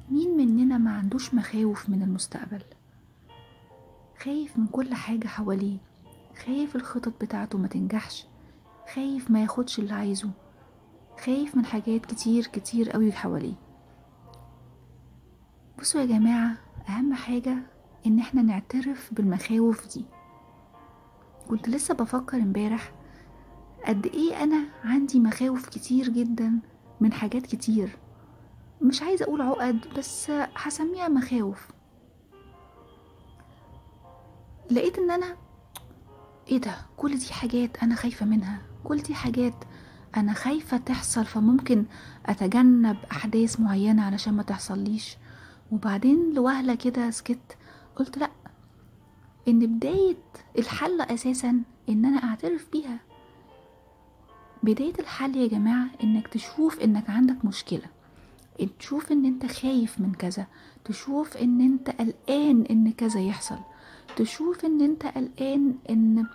مين مننا ما عندوش مخاوف من المستقبل؟ خايف من كل حاجة حواليه، خايف الخطط بتاعته ما تنجحش، خايف ما ياخدش اللي عايزه، خايف من حاجات كتير كتير قوي حواليه. بصوا يا جماعة، أهم حاجة إن احنا نعترف بالمخاوف دي. كنت لسه بفكر امبارح قد ايه أنا عندي مخاوف كتير جدا من حاجات كتير. مش عايزة أقول عقد، بس هسميها مخاوف. لقيت إن أنا ايه ده، كل دي حاجات أنا خايفة منها، كل دي حاجات أنا خايفة تحصل، فممكن أتجنب أحداث معينة علشان ما تحصليش. وبعدين لوهلة كده سكت، قلت لأ، إن بداية الحل أساسا إن أنا أعترف بيها. بداية الحل يا جماعة إنك تشوف إنك عندك مشكلة، تشوف إن أنت خايف من كذا، تشوف إن أنت قلقان إن كذا يحصل، تشوف إن أنت قلقان إن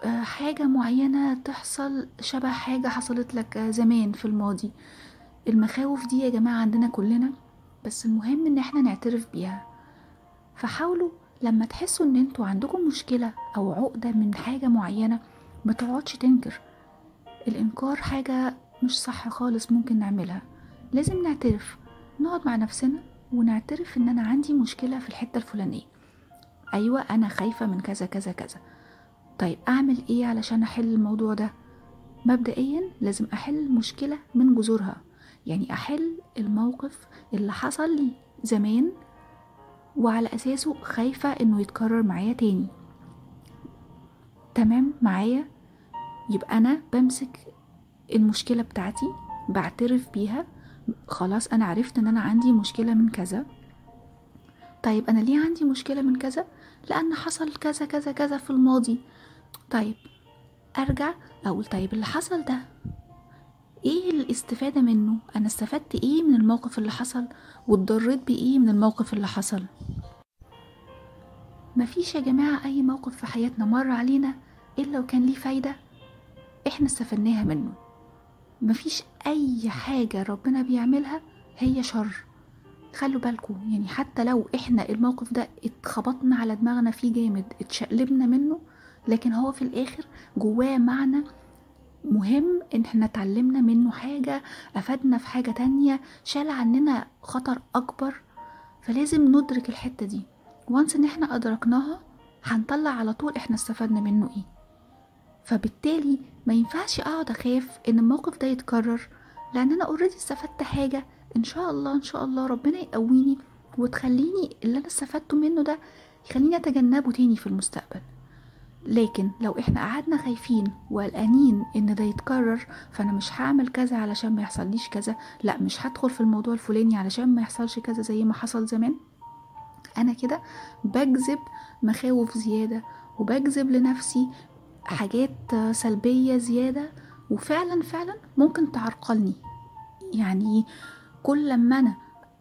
حاجة معينة تحصل شبه حاجة حصلت لك زمان في الماضي. المخاوف دي يا جماعة عندنا كلنا، بس المهم إن احنا نعترف بيها. فحاولوا لما تحسوا إن انتوا عندكم مشكلة أو عقدة من حاجة معينة، ما تقعدش تنكر. الإنكار حاجة مش صح خالص ممكن نعملها. لازم نعترف، نقعد مع نفسنا ونعترف إن أنا عندي مشكلة في الحتة الفلانية. أيوة، أنا خايفة من كذا كذا كذا. طيب أعمل إيه علشان أحل الموضوع ده؟ مبدئيا لازم أحل المشكلة من جذورها، يعني أحل الموقف اللي حصل لي زمان وعلى أساسه خايفة إنه يتكرر معايا تاني. تمام معايا؟ يبقى أنا بمسك المشكلة بتاعتي، بعترف بيها. خلاص أنا عرفت إن أنا عندي مشكلة من كذا. طيب أنا ليه عندي مشكلة من كذا؟ لأن حصل كذا كذا كذا في الماضي. طيب أرجع أقول طيب اللي حصل ده ايه الاستفادة منه؟ انا استفدت ايه من الموقف اللي حصل، واتضريت بايه من الموقف اللي حصل؟ مفيش يا جماعة اي موقف في حياتنا مر علينا الا وكان ليه فايدة احنا استفدناها منه. مفيش اي حاجة ربنا بيعملها هي شر. خلوا بالكم، يعني حتى لو احنا الموقف ده اتخبطنا على دماغنا فيه جامد، اتشقلبنا منه، لكن هو في الاخر جواه معنى مهم، ان احنا اتعلمنا منه حاجة، افادنا في حاجة تانية، شال عننا خطر اكبر. فلازم ندرك الحتة دي. وانس ان احنا ادركناها هنطلع على طول احنا استفدنا منه ايه. فبالتالي ما ينفعش اقعد اخاف ان الموقف ده يتكرر، لان انا اوريدي استفدت حاجة. ان شاء الله ان شاء الله ربنا يقويني وتخليني اللي انا استفدته منه ده يخليني اتجنبه تاني في المستقبل. لكن لو احنا قعدنا خايفين وقلقانين ان ده يتكرر، فانا مش هعمل كذا علشان ما يحصليش كذا، لا مش هدخل في الموضوع الفلاني علشان ما يحصلش كذا زي ما حصل زمان، انا كده بجذب مخاوف زيادة، وبجذب لنفسي حاجات سلبية زيادة، وفعلا فعلا ممكن تعرقلني. يعني كل لما انا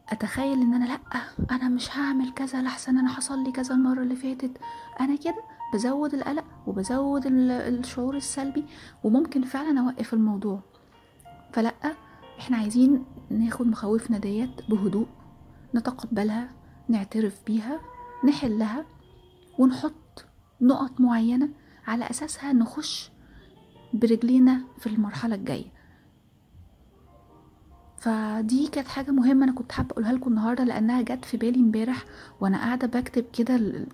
اتخيل ان انا لا، انا مش هعمل كذا لحسن انا حصل لي كذا المره اللي فاتت، انا كده بزود القلق وبزود الشعور السلبي، وممكن فعلا اوقف الموضوع. فلا، احنا عايزين ناخد مخاوفنا ديت بهدوء، نتقبلها، نعترف بيها، نحلها، ونحط نقط معينة على اساسها نخش برجلينا في المرحلة الجاية. فدي كانت حاجة مهمة أنا كنت حابة أقولها لكم النهاردة، لأنها جت في بالي امبارح وأنا قاعدة بكتب كده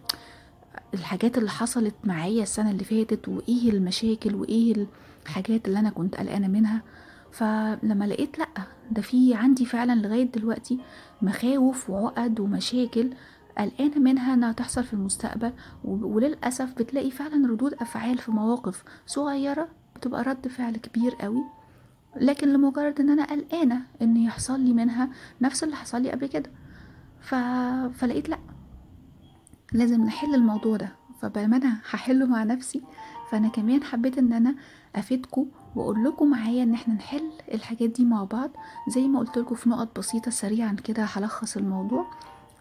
الحاجات اللي حصلت معايا السنة اللي فاتت، وإيه المشاكل وإيه الحاجات اللي أنا كنت قلقانة منها. فلما لقيت لأ، ده في عندي فعلا لغاية دلوقتي مخاوف وعقد ومشاكل قلقانة منها انها تحصل في المستقبل. وللأسف بتلاقي فعلا ردود أفعال في مواقف صغيرة بتبقى رد فعل كبير قوي، لكن لمجرد ان انا قلقانه ان يحصل لي منها نفس اللي حصل لي قبل كده. فلقيت لا، لازم نحل الموضوع ده. فبما انا هحله مع نفسي، فانا كمان حبيت ان انا افيدكم واقول لكم معايا ان احنا نحل الحاجات دي مع بعض. زي ما قلت لكم في نقط بسيطه سريعا كده هلخص الموضوع.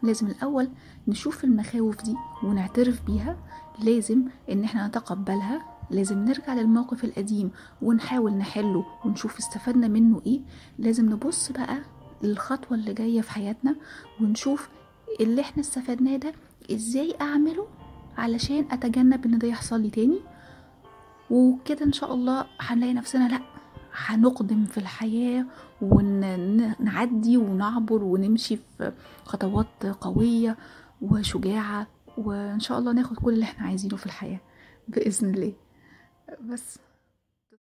لازم الاول نشوف المخاوف دي ونعترف بيها، لازم ان احنا نتقبلها، لازم نرجع للموقف القديم ونحاول نحله ونشوف استفدنا منه ايه. لازم نبص بقى الخطوة اللي جاية في حياتنا، ونشوف اللي احنا استفدناه ده ازاي اعمله علشان اتجنب ان ده يحصل لي تاني. وكده ان شاء الله هنلاقي نفسنا لا هنقدم في الحياة ونعدي ونعبر ونمشي في خطوات قوية وشجاعة، وان شاء الله ناخد كل اللي احنا عايزينه في الحياة بإذن الله. بس